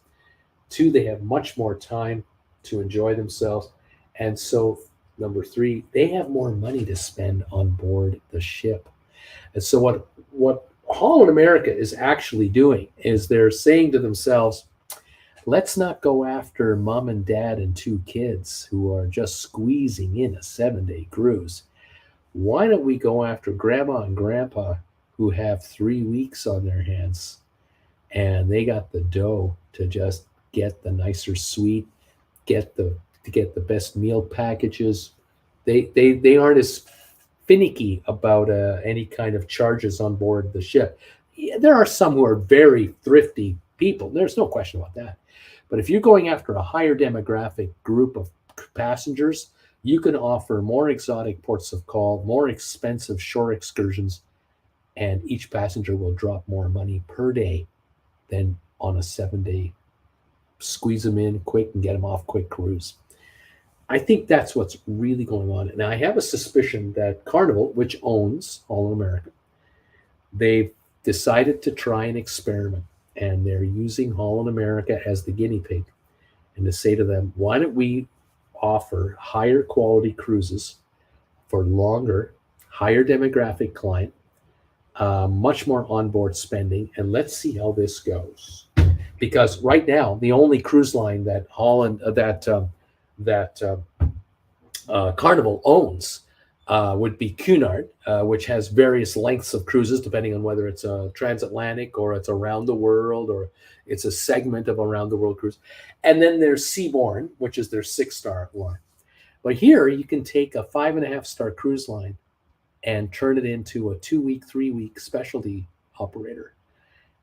2, they have much more time to enjoy themselves. And so, number 3, they have more money to spend on board the ship. And so what Holland America is actually doing is they're saying to themselves, let's not go after mom and dad and 2 kids who are just squeezing in a 7-day cruise. Why don't we go after grandma and grandpa who have 3 weeks on their hands and they got the dough to just get the nicer suite, get the best meal packages. They aren't as finicky about any kind of charges on board the ship. Yeah, there are some who are very thrifty people. There's no question about that. But if you're going after a higher demographic group of passengers, you can offer more exotic ports of call, more expensive shore excursions, and each passenger will drop more money per day than on a 7-day squeeze them in quick and get them off quick cruise. I think that's what's really going on. And I have a suspicion that Carnival, which owns Holland America, they've decided to try an experiment, and they're using Holland America as the guinea pig, and to say to them, why don't we offer higher quality cruises for longer, higher demographic client, much more onboard spending, and let's see how this goes. Because right now, the only cruise line that Carnival owns would be Cunard, which has various lengths of cruises depending on whether it's a transatlantic or it's around the world or it's a segment of around the world cruise. And then there's Seabourn, which is their 6-star line. But here you can take a 5.5-star cruise line and turn it into a 2-week, 3-week specialty operator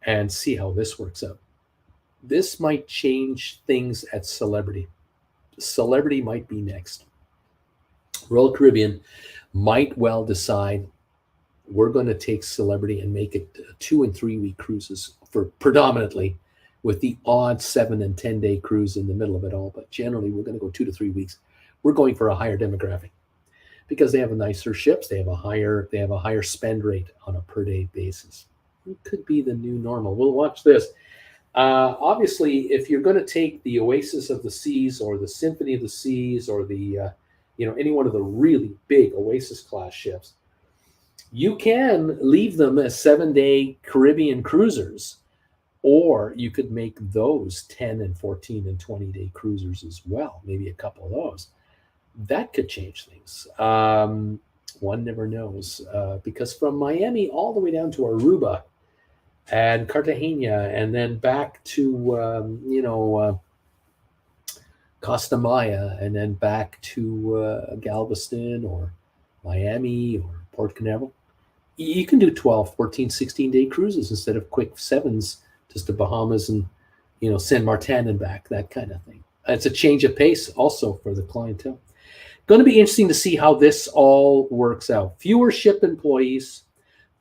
and see how this works out. This might change things at Celebrity. Celebrity might be next. Royal Caribbean might well decide we're going to take Celebrity and make it 2 and 3 week cruises for predominantly, with the odd 7 and 10 day cruise in the middle of it all. But generally, we're going to go 2 to 3 weeks. We're going for a higher demographic because they have nicer ships. They have a higher spend rate on a per day basis. It could be the new normal. We'll watch this. Obviously, if you're going to take the Oasis of the Seas or the Symphony of the Seas or the any one of the really big Oasis class ships, you can leave them as 7-day Caribbean cruisers, or you could make those 10 and 14 and 20-day cruisers as well, maybe a couple of those. That could change things. One never knows, because from Miami all the way down to Aruba and Cartagena, and then back to Costa Maya, and then back to Galveston or Miami or Port Canaveral. You can do 12, 14, 16-day cruises instead of quick 7s just to Bahamas and San Martin and back, that kind of thing. It's a change of pace also for the clientele. Going to be interesting to see how this all works out. Fewer ship employees,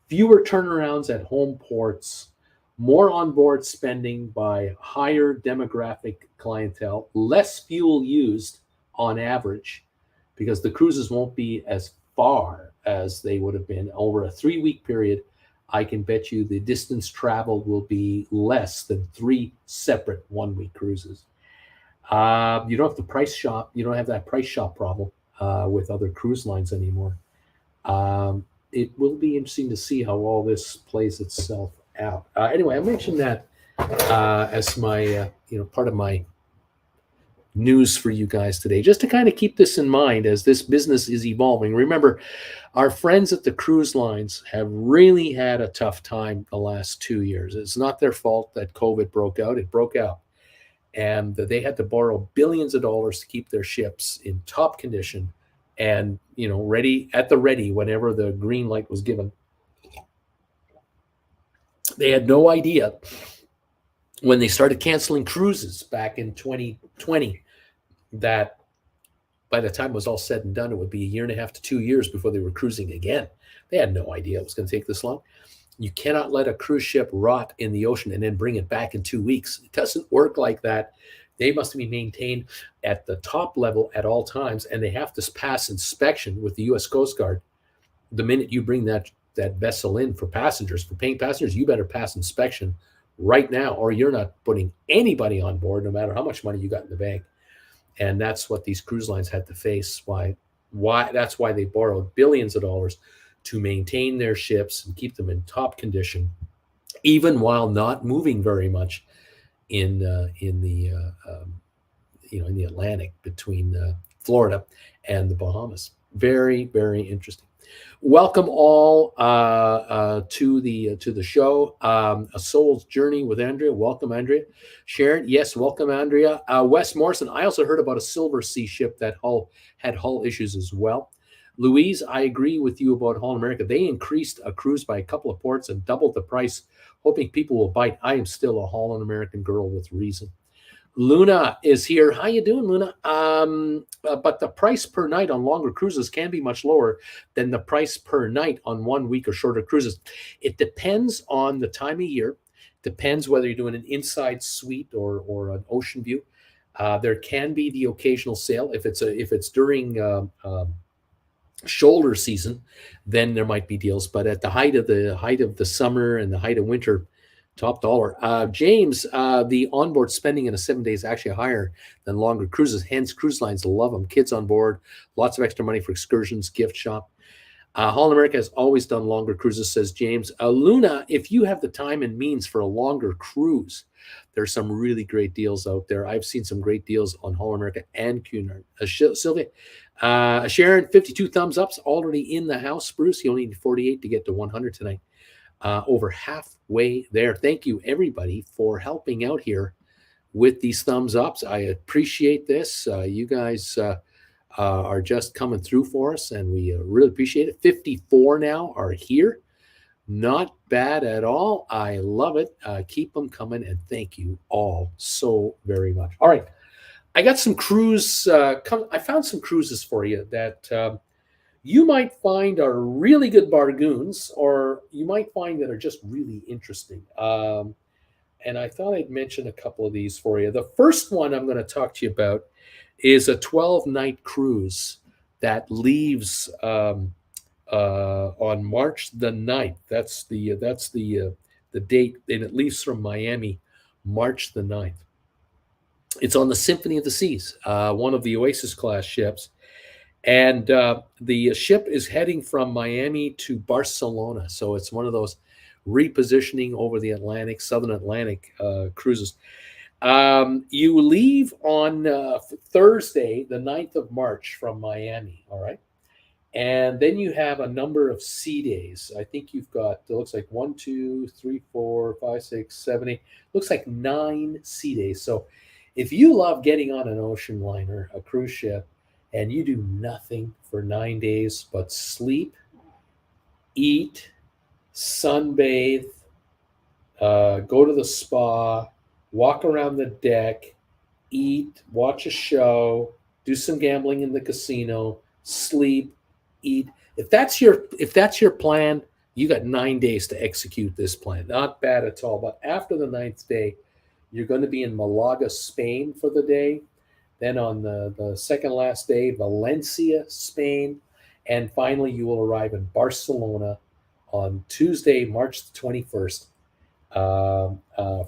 fewer turnarounds at home ports, more onboard spending by higher demographic clientele, less fuel used on average, because the cruises won't be as far as they would have been over a 3 week period. I can bet you the distance traveled will be less than 3 separate 1 week cruises. You don't have the price shop. You don't have that price shop problem with other cruise lines anymore. It will be interesting to see how all this plays itself out. Anyway, I mentioned that as my part of my news for you guys today, just to kind of keep this in mind as this business is evolving. Remember, our friends at the cruise lines have really had a tough time the last 2 years. It's not their fault that COVID broke out. It broke out. And they had to borrow billions of dollars to keep their ships in top condition and ready at the ready whenever the green light was given. They had no idea when they started canceling cruises back in 2020 that by the time it was all said and done, it would be 1.5 to 2 years before they were cruising again. They had no idea it was going to take this long. You cannot let a cruise ship rot in the ocean and then bring it back in 2 weeks. It doesn't work like that. They must be maintained at the top level at all times, and they have to pass inspection with the U.S. Coast Guard. The minute you bring that vessel in for passengers, for paying passengers, you better pass inspection right now, or you're not putting anybody on board, no matter how much money you got in the bank. And that's what these cruise lines had to face. That's why they borrowed billions of dollars to maintain their ships and keep them in top condition, even while not moving very much in the Atlantic between Florida and the Bahamas. Very, very interesting. Welcome all to the show. A Soul's Journey with Andrea. Welcome, Andrea. Sharon, yes, welcome, Andrea. Wes Morrison. I also heard about a Silver Sea ship that had hull issues as well. Louise, I agree with you about Hull America. They increased a cruise by a couple of ports and doubled the price, hoping people will bite. I am still a Holland American girl with reason. Luna is here. How you doing, Luna? But the price per night on longer cruises can be much lower than the price per night on 1 week or shorter cruises. It depends on the time of year. Depends whether you're doing an inside suite or an ocean view. There can be the occasional sale if it's during shoulder season, then there might be deals. But at the height of the summer and the height of winter, top dollar. James, the onboard spending in a 7 days is actually higher than longer cruises. Hence, cruise lines love them. Kids on board, lots of extra money for excursions, gift shop. Holland America has always done longer cruises, says James. Luna, if you have the time and means for a longer cruise, there's some really great deals out there. I've seen some great deals on Holland America and Cunard. Sylvia, Sharon, 52 thumbs ups already in the house. Bruce, you only need 48 to get to 100 tonight. Over halfway there. Thank you, everybody, for helping out here with these thumbs ups. I appreciate this. You guys are just coming through for us, and we really appreciate it. 54 now are here. Not bad at all. I love it. Keep them coming, and thank you all so very much. All right. I got some cruise. I found some cruises for you that you might find are really good bargains, or you might find that are just really interesting. And I thought I'd mention a couple of these for you. The first one I'm going to talk to you about is a 12-night cruise that leaves on March the 9th. That's the date, and it leaves from Miami March the 9th. It's on the Symphony of the Seas, one of the Oasis class ships. And the ship is heading from Miami to Barcelona. So it's one of those repositioning over the Atlantic, Southern Atlantic cruises. You leave on Thursday, the 9th of March from Miami, all right? And then you have a number of sea days. I think you've got, it looks like 1, 2, 3, 4, 5, 6, 7, 8. Looks like 9 sea days. So if you love getting on an ocean liner, a cruise ship, and you do nothing for 9 days but sleep, eat, sunbathe, go to the spa, walk around the deck, eat, watch a show, do some gambling in the casino, sleep, eat. If that's your plan, You got 9 days to execute this plan. Not bad at all. But after the ninth day, you're going to be in Malaga, Spain for the day. Then on the second last day, Valencia, Spain. And finally, you will arrive in Barcelona on Tuesday, March the 21st,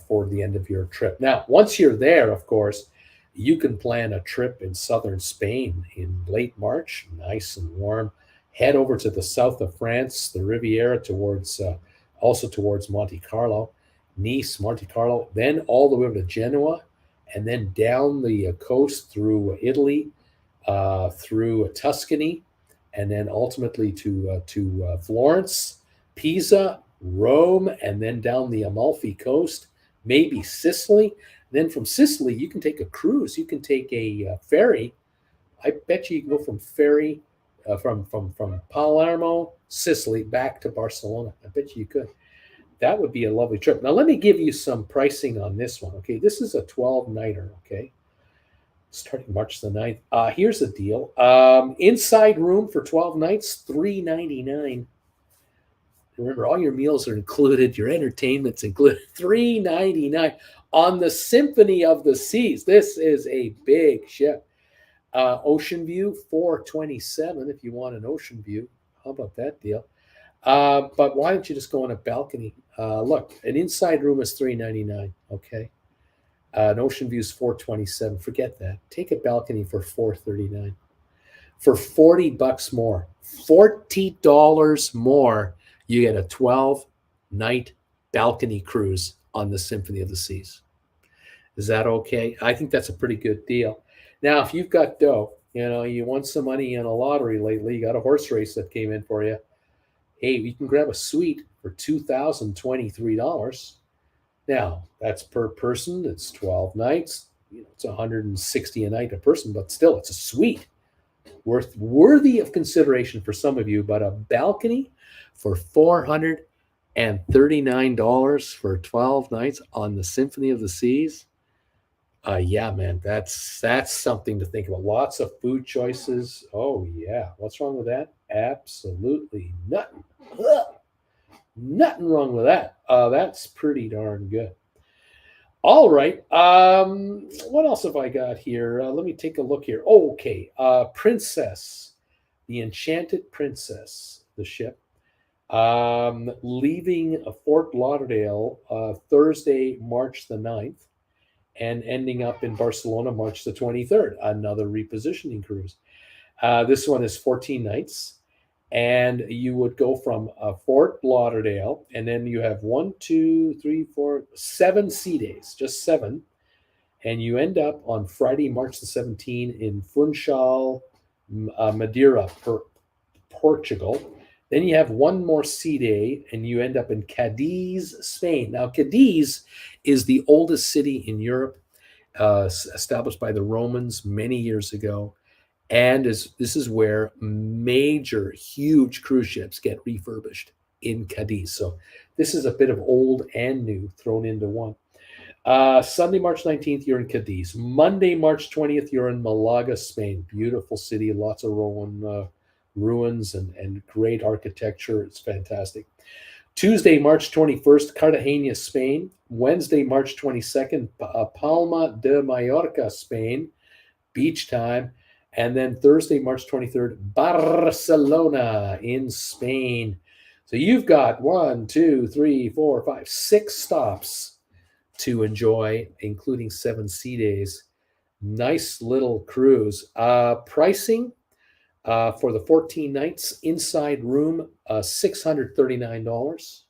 for the end of your trip. Now, once you're there, of course, you can plan a trip in southern Spain in late March, nice and warm. Head over to the south of France, the Riviera, towards also towards Monte Carlo, Nice, Monte Carlo, then all the way over to Genoa, and then down the coast through Italy, through Tuscany, and then ultimately to Florence, Pisa, Rome, and then down the Amalfi Coast, maybe Sicily. Then from Sicily, you can take a cruise. You can take a ferry. I bet you can go from ferry from Palermo, Sicily, back to Barcelona. I bet you could. That would be a lovely trip. Now, let me give you some pricing on this one. Okay, this is a 12-nighter. Okay, starting March the 9th. Here's the deal. Inside room for 12 nights, $399. Remember, all your meals are included, your entertainment's included. $399 on the Symphony of the Seas. This is a big ship. Ocean view, $427 if you want an ocean view. How about that deal? But why don't you just go on a balcony? Look, an inside room is $399. Okay. An ocean view is $427. Forget that. Take a balcony for $439. For $40 more, $40 more, you get a 12-night balcony cruise on the Symphony of the Seas. Is that okay? I think that's a pretty good deal. Now, if you've got dough, you won some money in a lottery lately, you got a horse race that came in for you. Hey, you can grab a suite for $2,023. Now, that's per person. It's 12 nights. It's $160 a night a person, but still, it's a suite. Worthy of consideration for some of you, but a balcony for $439 for 12 nights on the Symphony of the Seas. Yeah, man, that's something to think about. Lots of food choices. Oh yeah, what's wrong with that? Absolutely nothing. Ugh. Nothing wrong with that. That's pretty darn good. All right. What else have I got here? Let me take a look here. Oh, okay. Princess, the Enchanted Princess, the ship, leaving Fort Lauderdale Thursday, March the 9th, and ending up in Barcelona, March the 23rd. Another repositioning cruise. This one is 14 nights. And you would go from Fort Lauderdale, and then you have 7 sea days, just 7. And you end up on Friday, March the 17th in Funchal, Madeira, Portugal. Then you have one more sea day, and you end up in Cadiz, Spain. Now, Cadiz is the oldest city in Europe, established by the Romans many years ago. And this is where major, huge cruise ships get refurbished in Cadiz. So this is a bit of old and new thrown into one. Sunday, March 19th, you're in Cadiz. Monday, March 20th, you're in Malaga, Spain. Beautiful city, lots of Roman ruins and great architecture. It's fantastic. Tuesday, March 21st, Cartagena, Spain. Wednesday, March 22nd, Palma de Mallorca, Spain. Beach time. And then Thursday, March 23rd, Barcelona in Spain. So you've got 6 stops to enjoy, including 7 sea days. Nice little cruise. Pricing for the 14 nights, inside room, $639.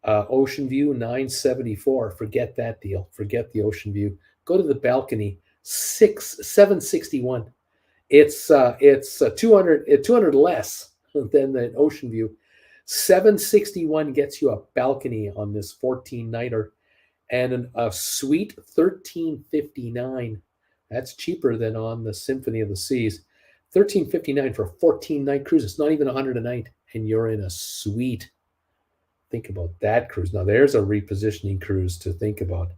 Ocean view, $974. Forget that deal. Forget the ocean view. Go to the balcony, $761. It's 200 less than the ocean view. $761 gets you a balcony on this 14-nighter, and a suite $1359. That's cheaper than on the Symphony of the Seas. $1359 for a 14-night cruise. It's not even $100 a night, and you're in a suite. Think about that cruise. Now there's a repositioning cruise to think about.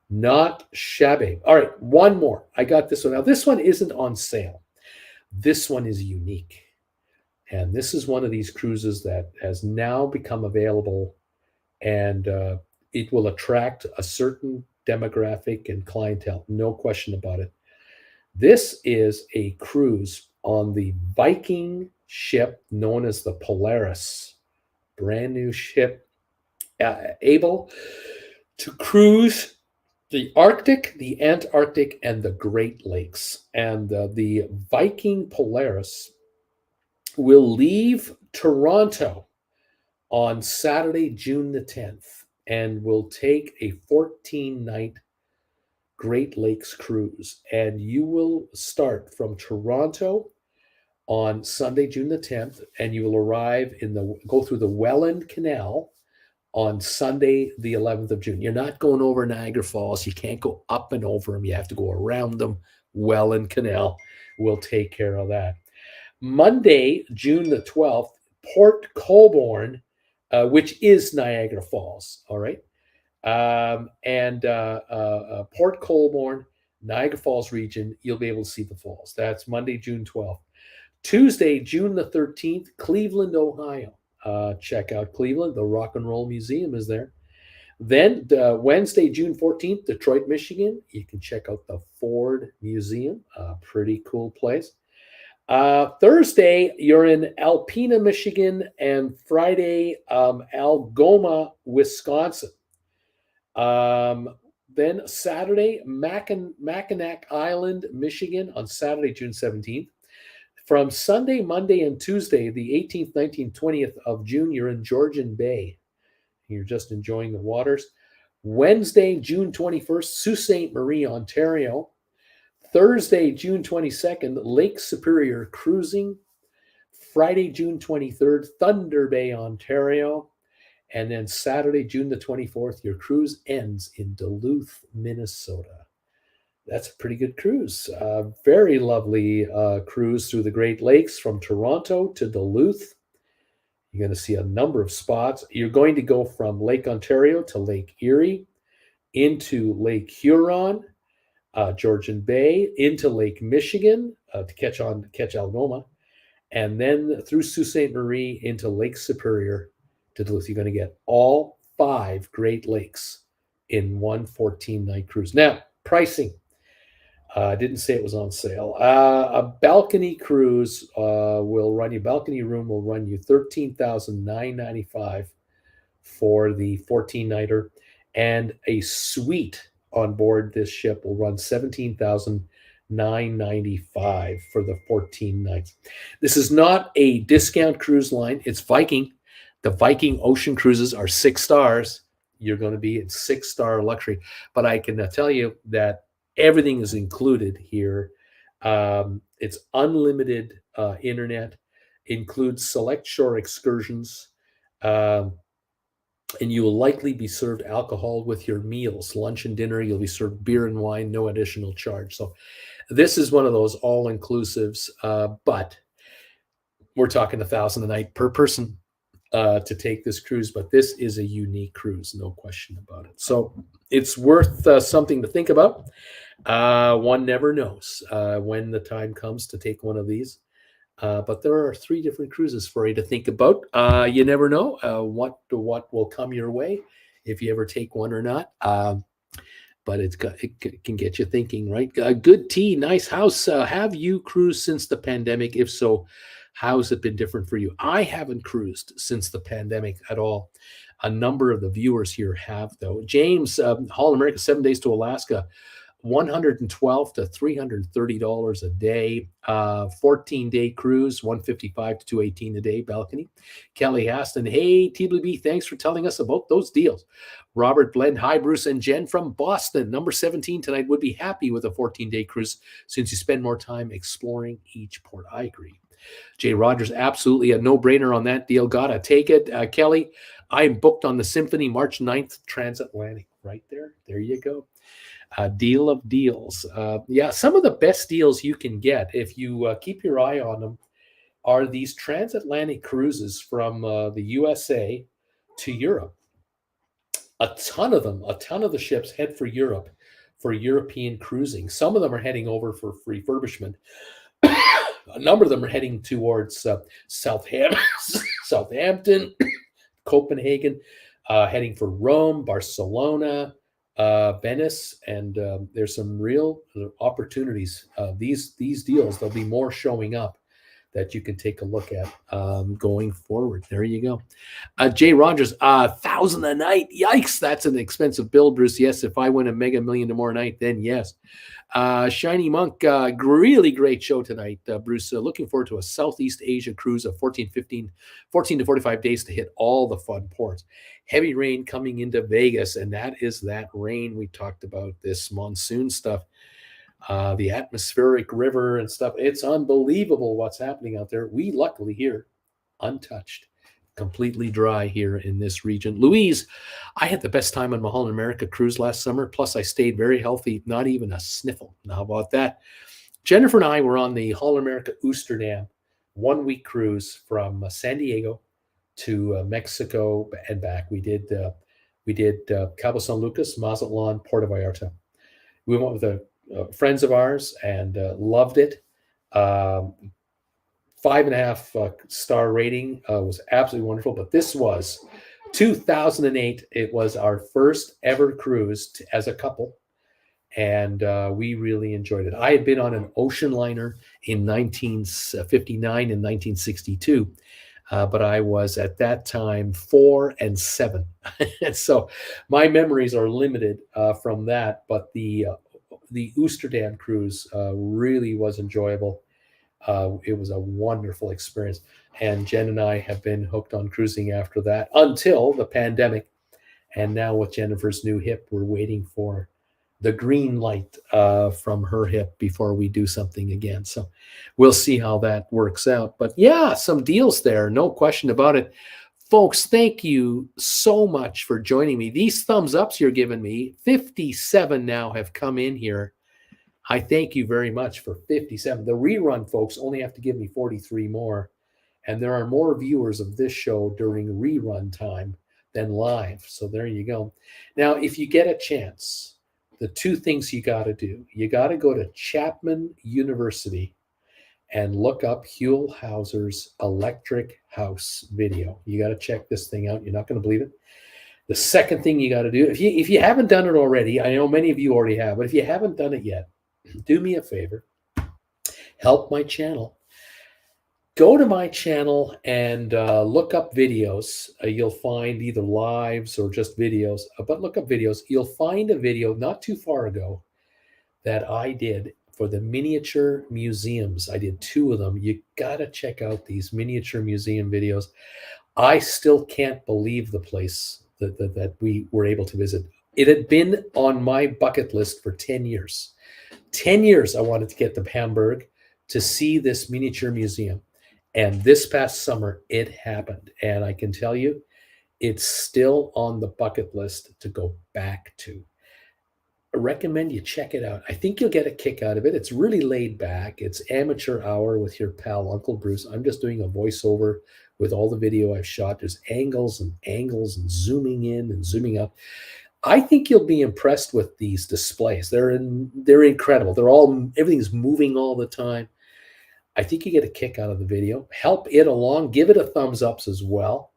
Not shabby. All right, one more. I got this one. Now this one isn't on sale. This one is unique. And this is one of these cruises that has now become available, and it will attract a certain demographic and clientele, no question about it. This is a cruise on the Viking ship known as the Polaris, brand new ship, able to cruise the Arctic, the Antarctic, and the Great Lakes. And the Viking Polaris will leave Toronto on Saturday, June the 10th, and will take a 14-night Great Lakes cruise. And you will start from Toronto on Sunday, June the 10th, and you will arrive go through the Welland Canal on Sunday, the 11th of June. You're not going over Niagara Falls. You can't go up and over them. You have to go around them. Welland Canal will take care of that. Monday, June the 12th, Port Colborne, which is Niagara Falls. All right. And Port Colborne, Niagara Falls region, you'll be able to see the falls. That's Monday, June 12th. Tuesday, June the 13th, Cleveland, Ohio. Check out Cleveland. The Rock and Roll Museum is there. Then Wednesday, June 14th, Detroit, Michigan. You can check out the Ford Museum. Pretty cool place. Thursday, you're in Alpena, Michigan, and Friday, Algoma, Wisconsin. Then Saturday, Mackinac Island, Michigan, on Saturday, June 17th. From Sunday, Monday, and Tuesday, the 18th, 19th, 20th of June, you're in Georgian Bay. You're just enjoying the waters. Wednesday, June 21st, Sault Ste. Marie, Ontario. Thursday, June 22nd, Lake Superior Cruising. Friday, June 23rd, Thunder Bay, Ontario. And then Saturday, June the 24th, your cruise ends in Duluth, Minnesota. That's a pretty good cruise. Very lovely cruise through the Great Lakes from Toronto to Duluth. You're going to see a number of spots. You're going to go from Lake Ontario to Lake Erie, into Lake Huron, Georgian Bay, into Lake Michigan to catch Algoma, and then through Sault Ste. Marie into Lake Superior to Duluth. You're going to get all 5 Great Lakes in one 14-night cruise. Now, pricing. Didn't say it was on sale. A balcony cruise balcony room will run you $13,995 for the 14-nighter, and a suite on board this ship will run $17,995 for the 14 nights. This is not a discount cruise line. It's Viking. The Viking Ocean Cruises are 6 stars. You're going to be at 6-star luxury. But I can tell you that everything is included here. It's unlimited internet, includes select shore excursions, and you will likely be served alcohol with your meals, lunch and dinner. You'll be served beer and wine, no additional charge. So this is one of those all-inclusives, but we're talking $1,000 a night per person to take this cruise. But this is a unique cruise, no question about it. So it's worth something to think about. One never knows when the time comes to take one of these. But there are 3 different cruises for you to think about. You never know what will come your way if you ever take one or not. But it can get you thinking, right? Good tea, nice house. Have you cruised since the pandemic? If so, how's it been different for you? I haven't cruised since the pandemic at all. A number of the viewers here have, though. James, Hall America, 7 days to Alaska. $112 to $330 a day. 14-day cruise, $155 to $218 a day. Balcony. Kelly Aston, hey TWB, thanks for telling us about those deals. Robert Blend, hi Bruce and Jen from Boston. Number 17 tonight would be happy with a 14-day cruise since you spend more time exploring each port. I agree. Jay Rogers, absolutely a no-brainer on that deal. Gotta take it. Kelly, I'm booked on the Symphony March 9th transatlantic. Right there. There you go. Deal of deals. Yeah, some of the best deals you can get, if you keep your eye on them, are these transatlantic cruises from the USA to Europe. A ton of the ships head for Europe for European cruising. Some of them are heading over for refurbishment. A number of them are heading towards Southampton, Southampton, Copenhagen, heading for Rome, Barcelona, Venice, and there's some real opportunities. These deals, there'll be more showing up that you can take a look at going forward. There you go. Jay Rogers, 1,000 a night. Yikes, that's an expensive bill, Bruce. Yes, if I win a Mega Million tomorrow night, then yes. Shiny Monk, really great show tonight, Bruce. Looking forward to a Southeast Asia cruise of 14 to 45 days to hit all the fun ports. Heavy rain coming into Vegas, and that is that rain we talked about, this monsoon stuff. The atmospheric river and stuff. It's unbelievable what's happening out there. We luckily here, untouched, completely dry here in this region. Louise, I had the best time on Mulholland America cruise last summer. Plus, I stayed very healthy, not even a sniffle. How about that? Jennifer and I were on the Holland America Oosterdam 1-week cruise from San Diego to Mexico and back. We did Cabo San Lucas, Mazatlan, Puerto Vallarta. We went with friends of ours and loved it. 5.5 star rating, was absolutely wonderful. But this was 2008. It was our first ever cruise as a couple, and we really enjoyed it. I had been on an ocean liner in 1959 and 1962. But I was at that time 4 and 7. And so my memories are limited from that. But the Oosterdam cruise really was enjoyable. It was a wonderful experience. And Jen and I have been hooked on cruising after that until the pandemic. And now with Jennifer's new hip, we're waiting for the green light from her hip before we do something again. So we'll see how that works out. But yeah, some deals there, no question about it. Folks, thank you so much for joining me. These thumbs ups you're giving me, 57 now have come in here. I thank you very much for 57. The rerun folks only have to give me 43 more. And there are more viewers of this show during rerun time than live. So there you go. Now, if you get a chance, the two things you got to do, you got to go to Chapman University and look up Huell Hauser's Electric House video. You got to check this thing out. You're not going to believe it. The second thing you got to do, if you haven't done it already, I know many of you already have, but if you haven't done it yet, do me a favor. Help my channel. Go to my channel and look up videos. You'll find either lives or just videos, but look up videos. You'll find a video not too far ago that I did for the miniature museums. I did 2 of them. You got to check out these miniature museum videos. I still can't believe the place that we were able to visit. It had been on my bucket list for 10 years. 10 years I wanted to get to Hamburg to see this miniature museum. And this past summer, it happened. And I can tell you, it's still on the bucket list to go back to. I recommend you check it out. I think you'll get a kick out of it. It's really laid back. It's amateur hour with your pal, Uncle Bruce. I'm just doing a voiceover with all the video I've shot. There's angles and zooming in and zooming out. I think you'll be impressed with these displays. They're incredible. Everything's moving all the time. I think you get a kick out of the video. Help it along. Give it a thumbs up as well.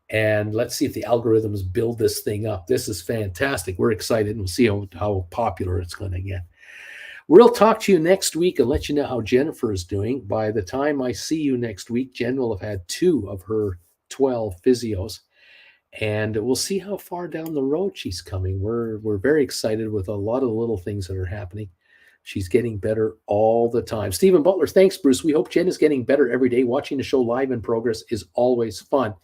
And let's see if the algorithms build this thing up. This is fantastic. We're excited, and we'll see how popular it's going to get. We'll talk to you next week and let you know how Jennifer is doing. By the time I see you next week, Jen will have had 2 of her 12 physios. And we'll see how far down the road she's coming. We're very excited with a lot of the little things that are happening. She's getting better all the time. Stephen Butler, thanks, Bruce. We hope Jen is getting better every day. Watching the show live in progress is always fun.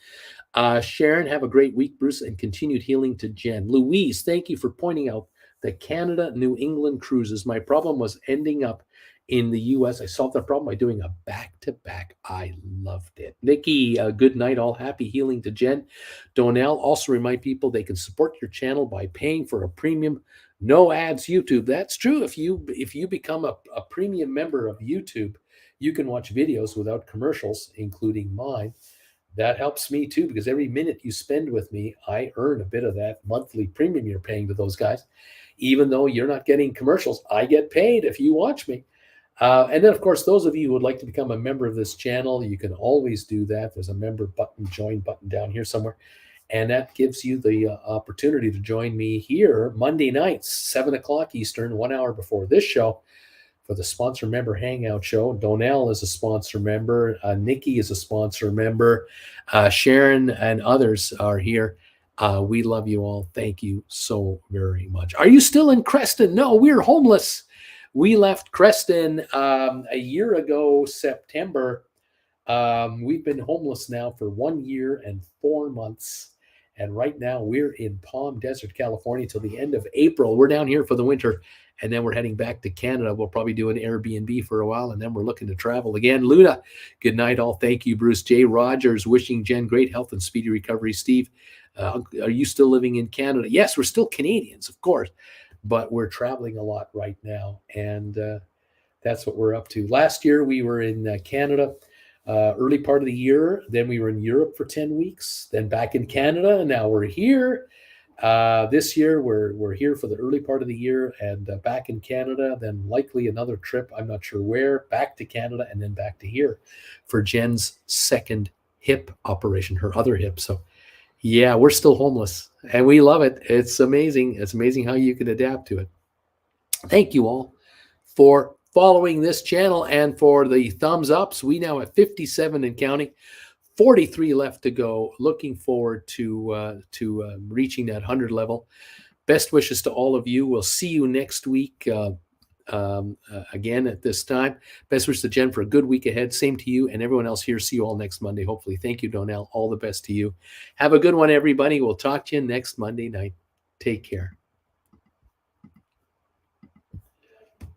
Sharon, have a great week, Bruce, and continued healing to Jen. Louise, thank you for pointing out the Canada-New England cruises. My problem was ending up in the U.S. I solved that problem by doing a back-to-back. I loved it. Nikki, good night. All happy healing to Jen. Donnell, also remind people they can support your channel by paying for a premium no ads YouTube. That's true. If you become a premium member of YouTube, you can watch videos without commercials, including mine. That helps me too, because every minute you spend with me, I earn a bit of that monthly premium you're paying to those guys. Even though you're not getting commercials, I get paid if you watch me. And then, of course, those of you who would like to become a member of this channel, you can always do that. There's a member button, join button down here somewhere. And that gives you the opportunity to join me here Monday nights, 7 o'clock Eastern, 1 hour before this show, for the sponsor member hangout show. Donnell is a sponsor member. Nikki is a sponsor member. Sharon and others are here. We love you all. Thank you so very much. Are you still in Creston? No, we're homeless. We left Creston a year ago, September. We've been homeless now for 1 year and 4 months. And right now we're in Palm Desert, California till the end of April. We're down here for the winter, and then we're heading back to Canada. We'll probably do an Airbnb for a while, and then we're looking to travel again. Luna, good night all. Thank you. Bruce J. Rogers, wishing Jen great health and speedy recovery. Steve, are you still living in Canada? Yes, we're still Canadians, of course, but we're traveling a lot right now, and that's what we're up to. Last year we were in Canada, early part of the year. Then we were in Europe for 10 weeks, then back in Canada, and now we're here. This year we're here for the early part of the year and back in Canada, then likely another trip, I'm not sure where, back to Canada and then back to here for Jen's second hip operation, her other hip. So yeah, we're still homeless and we love it. It's amazing. It's amazing how you can adapt to it. Thank you all for following this channel and for the thumbs ups. We now have 57 and counting, 43 left to go. Looking forward to reaching that 100 level. Best wishes to all of you. We'll see you next week again at this time. Best wishes to Jen for a good week ahead. Same to you and everyone else here. See you all next Monday, hopefully. Thank you, Donnell. All the best to you. Have a good one, everybody. We'll talk to you next Monday night. Take care.